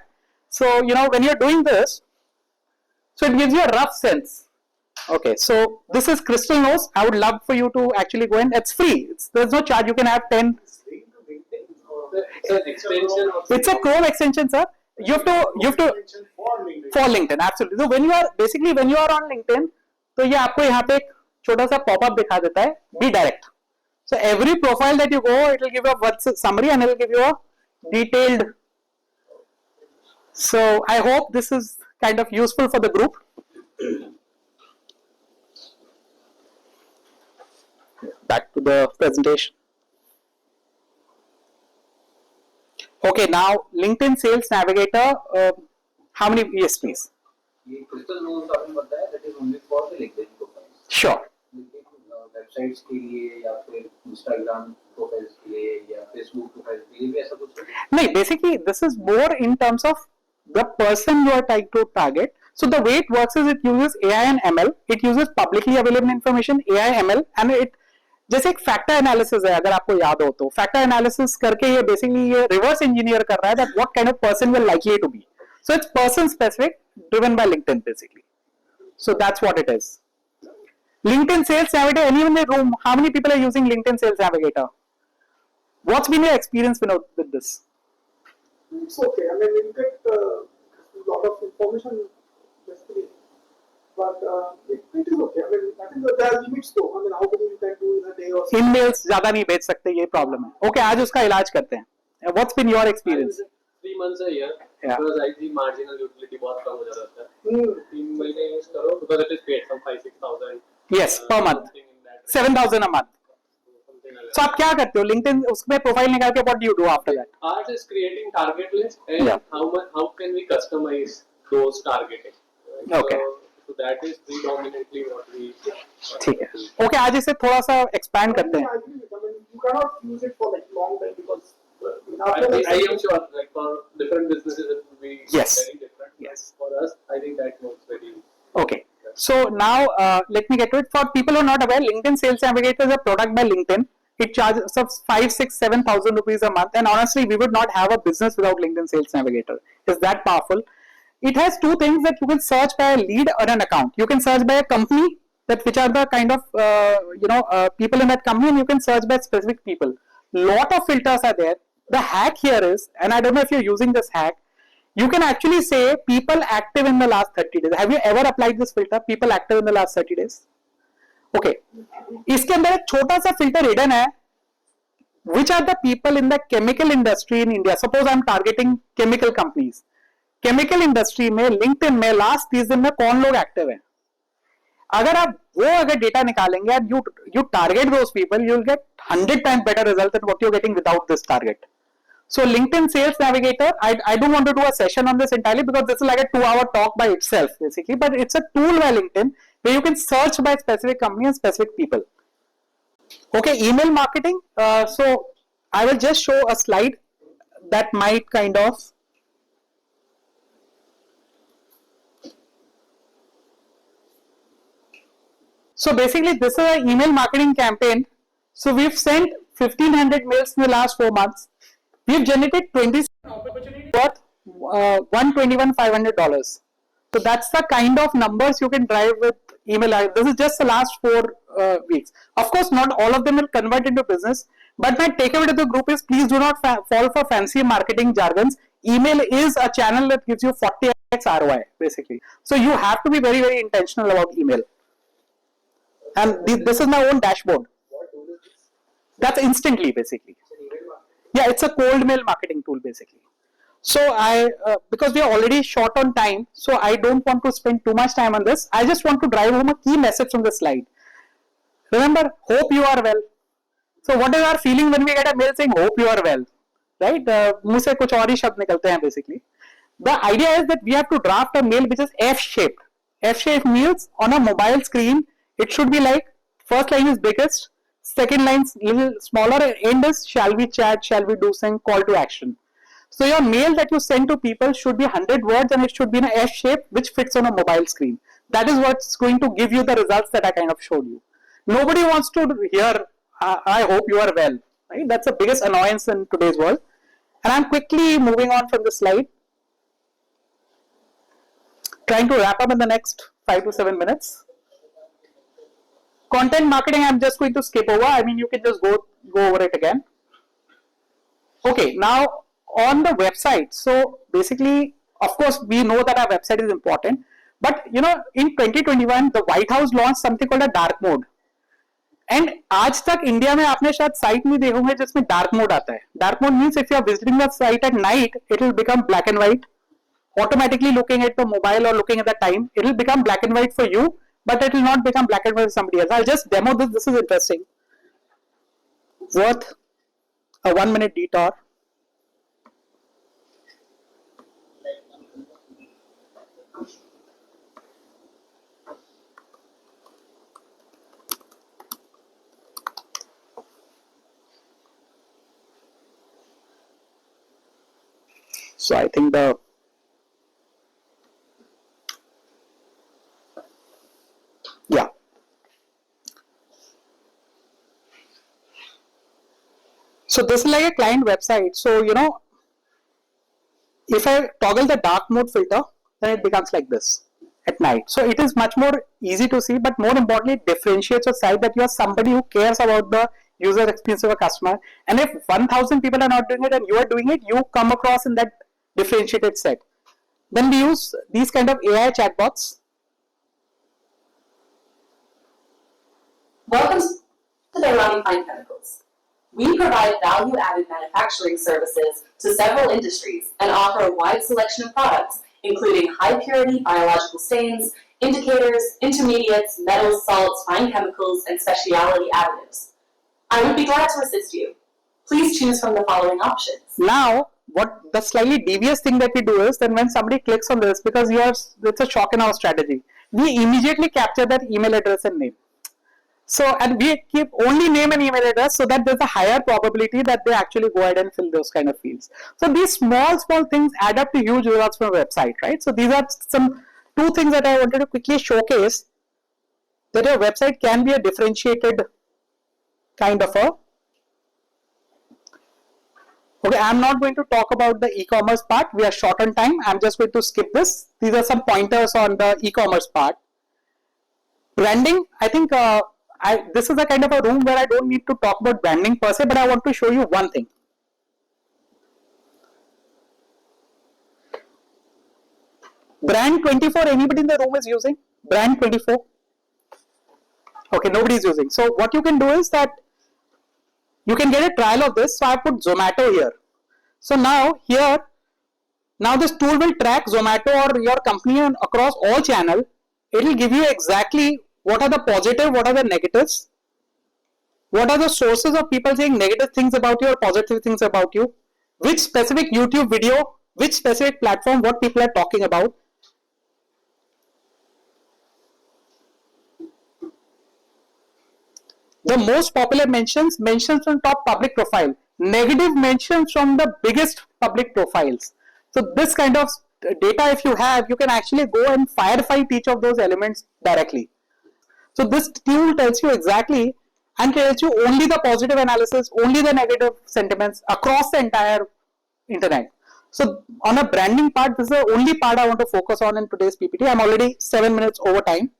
So, when you're doing this, so it gives you a rough sense. Okay, so this is Crystal Nose. I would love for you to actually go in. It's free. There's no charge. You can have 10. It's an extension. It's a Chrome extension, sir. You have to for LinkedIn. Absolutely. So when you are on LinkedIn, तो ये आपको यहाँ पे एक छोटा सा popup दिखा देता है, be direct. So every profile that you go, it will give you a what's summary and it will give you a detailed. So I hope this is kind of useful for the group. Back to the presentation. Okay, now LinkedIn Sales Navigator. How many? Yes, please. ये crystal knows talking about that is only for the LinkedIn profiles. Sure. Websites के लिए या फिर Instagram profiles के लिए या Facebook profiles के लिए भी ऐसा कुछ है? No, basically this is more in terms of the person you are trying to target. So the way it works is it uses AI and ML. It uses publicly available information, AI, ML, and it जैसे एक factor analysis है, अगर आपको याद हो तो factor analysis करके ये बेसिकली ये रिवर्स इंजीनियर कर रहा है that what kind of person will likely to be. So it's person specific, driven by LinkedIn basically. So that's what it is. LinkedIn Sales Navigator. Anyone in the room? How many people are using LinkedIn Sales Navigator? What's been your experience with this? It's okay. I mean, you get a lot of information basically, but it is okay. I mean, I think there are limits though. I mean, how many you can do in a day or so. Emails ज्यादा नहीं भेज सकते, ये problem है. Okay, आज उसका इलाज करते हैं. What's been your experience? 3 months a year. Yeah. Because I think marginal utility बहुत कम हो जाता है. 3 महीने यूज करो because it is paid some 5,000-6,000. Yes, per month. something in that range. 7,000 a month. Something like So that. आप क्या करते हो? LinkedIn उसमें प्रोफाइल निकाल के what do you do after that? Ours is creating target list and Yeah. how can we customize those targeting. Right? Okay. So that is predominantly what we. ठीक है. Okay, आज इसे थोड़ा सा expand करते हैं. I agree. I mean, you cannot use it for like long time because I am sure like for different businesses it will be Yes. very different. Yes. For us, I think that works very. Okay. So now let me get to it. For people who are not aware, LinkedIn Sales Navigator is a product by LinkedIn. It charges us 5, 6, 7,000 rupees a month, and honestly, we would not have a business without LinkedIn Sales Navigator. It's that powerful. It has two things that you can search by a lead or an account. You can search by a company, that which are the kind of people in that company, and you can search by specific people. Lot of filters are there. The hack here is, and I don't know if you're using this hack, you can actually say people active in the last 30 days. Have you ever applied this filter? People active in the last 30 days. Okay. इसके अंदर एक छोटा सा filter hidden है. Which are the people in the chemical industry in India? Suppose I'm targeting chemical companies. Chemical industry में LinkedIn में last 30 दिन में कौन लोग active हैं? अगर डेटा निकालेंगे and you target those people, you'll get 100 times better result than what you're getting without this target. So LinkedIn Sales Navigator, I don't want to do a session on this entirely because this is like a 2-hour talk by itself basically, but it's a tool by LinkedIn where you can search by specific company and specific people. Okay, email marketing. So I will just show a slide that might kind of. So basically this is an email marketing campaign. So we've sent 1,500 mails in the last 4 months. We've generated 20 worth $121,500. So that's the kind of numbers you can drive with email. This is just the last 4 weeks. Of course, not all of them will convert into business. But my takeaway to the group is please do not fall for fancy marketing jargons. Email is a channel that gives you 40x ROI basically. So you have to be very, very intentional about email. And this is my own dashboard. That's instantly basically. Yeah, it's a cold mail marketing tool basically. So because we are already short on time, so I don't want to spend too much time on this. I just want to drive home a key message from the slide. Remember, hope you are well. So what is our feeling when we get a mail saying hope you are well, right? मुँह से कुछ और ही शब्द निकलते हैं basically. The idea is that we have to draft a mail which is F-shaped. F-shaped means on a mobile screen, it should be like first line is biggest, second line is little smaller, end is shall we chat, shall we do something, call to action. So your mail that you send to people should be 100 words and it should be in a F shape which fits on a mobile screen. That is what's going to give you the results that I kind of showed you. Nobody wants to hear, I hope you are well. Right? That's the biggest annoyance in today's world. And I'm quickly moving on from the slide. Trying to wrap up in the next 5 to 7 minutes. Content marketing, I'm just going to skip over. I mean, you can just go over it again. Okay, now on the website. So basically, of course, we know that our website is important. But, you know, in 2021, the White House launched something called a dark mode. And आज तक India में आपने शायद site नहीं देखा होंगे जिसमें dark mode आता है. Dark mode means if you are visiting the site at night it will become black and white. Automatically looking at the mobile or looking at the time, it will become black and white for you, but it will not become black and white for somebody else. I'll just demo this. This is interesting. Worth a 1 minute detour. So I think the yeah. So this is like a client website. So you know, if I toggle the dark mode filter, then it becomes like this at night. So it is much more easy to see, but more importantly, it differentiates your site that you are somebody who cares about the user experience of a customer. And if 1,000 people are not doing it and you are doing it, you come across in that differentiated set. Then we use these kind of AI chatbots. Welcome to Bailani Fine Chemicals. We provide value-added manufacturing services to several industries and offer a wide selection of products, including high-purity biological stains, indicators, intermediates, metals, salts, fine chemicals, and specialty additives. I would be glad to assist you. Please choose from the following options. Now, what the slightly devious thing that we do is, then when somebody clicks on this, because it's a shock in our strategy, we immediately capture that email address and name. So, and we keep only name and email address so that there's a higher probability that they actually go ahead and fill those kind of fields. So these small things add up to huge results from a website, right? So these are some 2 things that I wanted to quickly showcase, that your website can be a differentiated kind of a. Okay, I'm not going to talk about the e-commerce part. We are short on time. I'm just going to skip this. These are some pointers on the e-commerce part. Branding, I think this is a kind of a room where I don't need to talk about branding per se, but I want to show you one thing. Brand 24, anybody in the room is using? Brand 24? Okay, nobody is using. So what you can do is that you can get a trial of this. So I put Zomato here. So now here, now this tool will track Zomato or your company across all channels. It will give you exactly what are the positive, what are the negatives, what are the sources of people saying negative things about you or positive things about you, which specific YouTube video, which specific platform, what people are talking about. The most popular mentions from top public profile, negative mentions from the biggest public profiles. So this kind of data, if you have, you can actually go and firefight each of those elements directly. So this tool tells you exactly and tells you only the positive analysis, only the negative sentiments across the entire internet. So on a branding part, this is the only part I want to focus on in today's PPT. I'm already 7 minutes over time.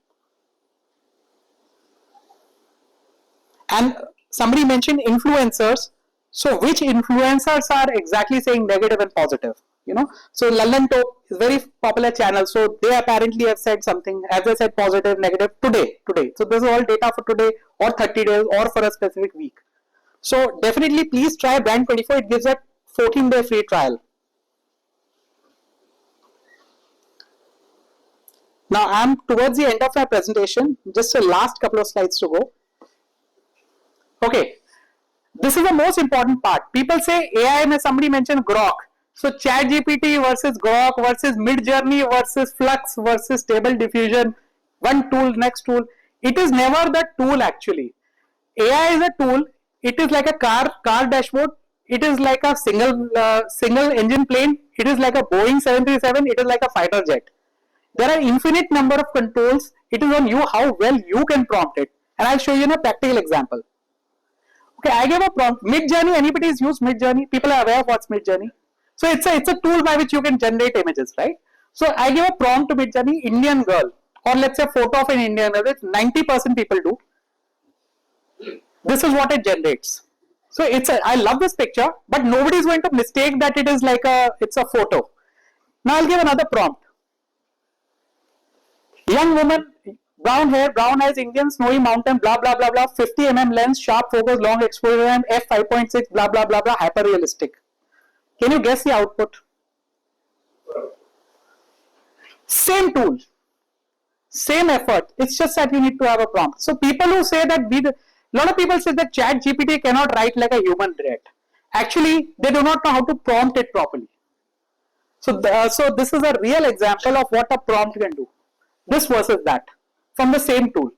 And somebody mentioned influencers. So which influencers are exactly saying negative and positive? You know, so Lallan Top is very popular channel. So they apparently have said something, as I said, positive, negative today. So this is all data for today or 30 days or for a specific week. So definitely please try Brand 24. It gives a 14-day free trial. Now I'm towards the end of my presentation. Just the last couple of slides to go. Okay, this is the most important part. People say AI, mein somebody mentioned Grok. So ChatGPT versus Grok versus Midjourney versus Flux versus Stable Diffusion, one tool, next tool. It is never the tool actually. AI is a tool. It is like a car dashboard. It is like a single engine plane. It is like a Boeing 737. It is like a fighter jet. There are infinite number of controls. It is on you how well you can prompt it. And I'll show you in a practical example. Okay, I gave a prompt. Midjourney, anybody has used Midjourney? People are aware of what's Midjourney. So it's a tool by which you can generate images, right? So I give a prompt to Midjourney, Indian girl, or let's say a photo of an Indian girl, which 90% people do. This is what it generates. So I love this picture, but nobody is going to mistake that it is like it's a photo. Now I'll give another prompt. Young woman, Brown hair, brown eyes, Indian, snowy mountain, blah blah blah blah, 50 mm lens, sharp focus, long exposure time, f5.6, blah blah blah blah, hyper realistic. Can you guess the output? Same tool, same effort. It's just that you need to have a prompt. So people who say that a lot of people say that Chat GPT cannot write like a human yet. Actually, they do not know how to prompt it properly. So this is a real example of what a prompt can do. This versus that from the same tool.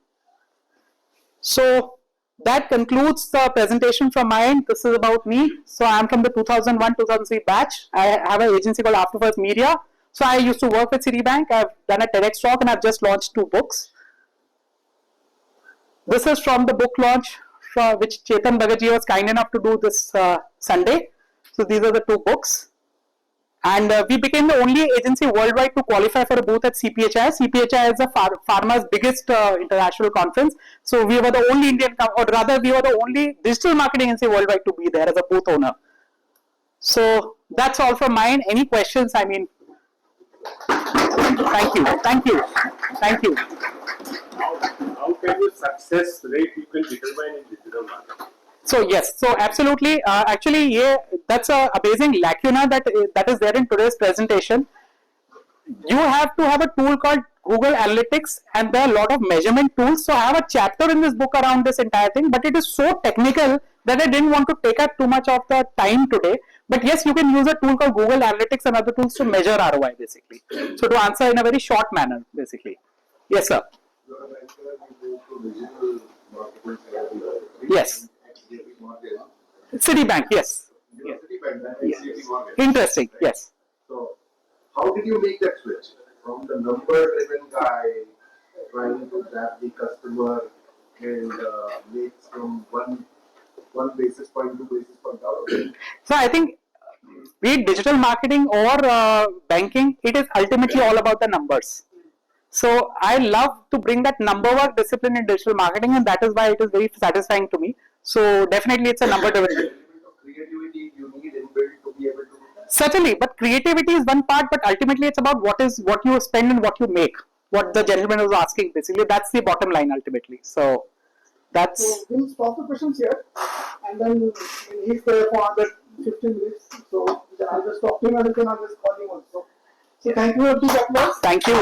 So that concludes the presentation from my end. This is about me. So I'm from the 2001-2003 batch. I have an agency called AfterFirst Media. So I used to work with Citibank. I've done a TEDx talk and I've just launched 2 books. This is from the book launch which Chetan Bhagat was kind enough to do this Sunday. So these are the 2 books. And we became the only agency worldwide to qualify for a booth at CPHI. CPHI is the pharma's biggest international conference. So we were the only Indian, or rather we were the only digital marketing agency worldwide to be there as a booth owner. So that's all from mine. Any questions? I mean, thank you. How can you success rate you can determine in digital marketing? So yes, so absolutely. Actually, yeah, that's a amazing lacuna that is there in today's presentation. You have to have a tool called Google Analytics, and there are a lot of measurement tools. So I have a chapter in this book around this entire thing, but it is so technical that I didn't want to take up too much of the time today. But yes, you can use a tool called Google Analytics and other tools to measure ROI basically. So to answer in a very short manner basically. Yes, sir. Yes. Citibank, yes. Interesting, yes. So, how did you make that switch from the number-driven guy trying to grab the customer and make from one basis point, 2 basis point out of it? So I think be it digital marketing or banking, it is ultimately all about the numbers. So I love to bring that number work discipline in digital marketing, and that is why it is very satisfying to me. So definitely it's a number driven. Creativity you need inbuilt to be able to do that. Certainly, but creativity is one part, but ultimately it's about what you spend and what you make. What the gentleman was asking basically, that's the bottom line ultimately. So that's. So we'll stop the questions here, and then he's there for another 15 minutes. So I'll just talk to him and then I'll just call him also. So thank you, big applause. Thank you.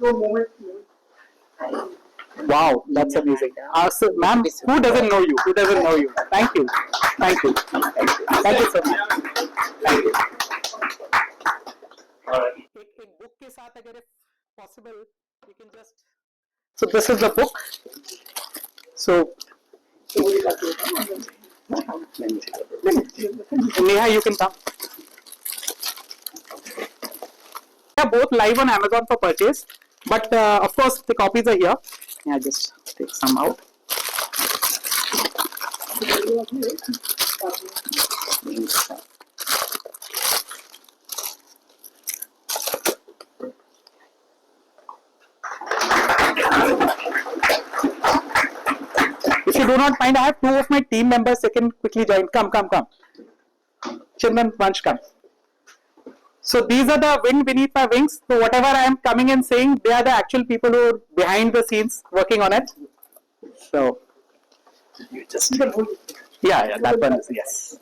No moment. Wow, that's amazing. So, ma'am, who doesn't know you? Thank you. Thank you so much. Thank you. एक book के साथ अगर if possible, you can just. So this is the book. So. Neha, you can come. They are both live on Amazon for purchase, but of course the copies are here. Yeah, just take some out. If you do not mind, I have 2 of my team members. They can quickly join. Come. Chindan, Vansh, come. So these are the wind beneath my wings. So whatever I am coming and saying, they are the actual people who are behind the scenes working on it. So you just. Yeah, that one is yes.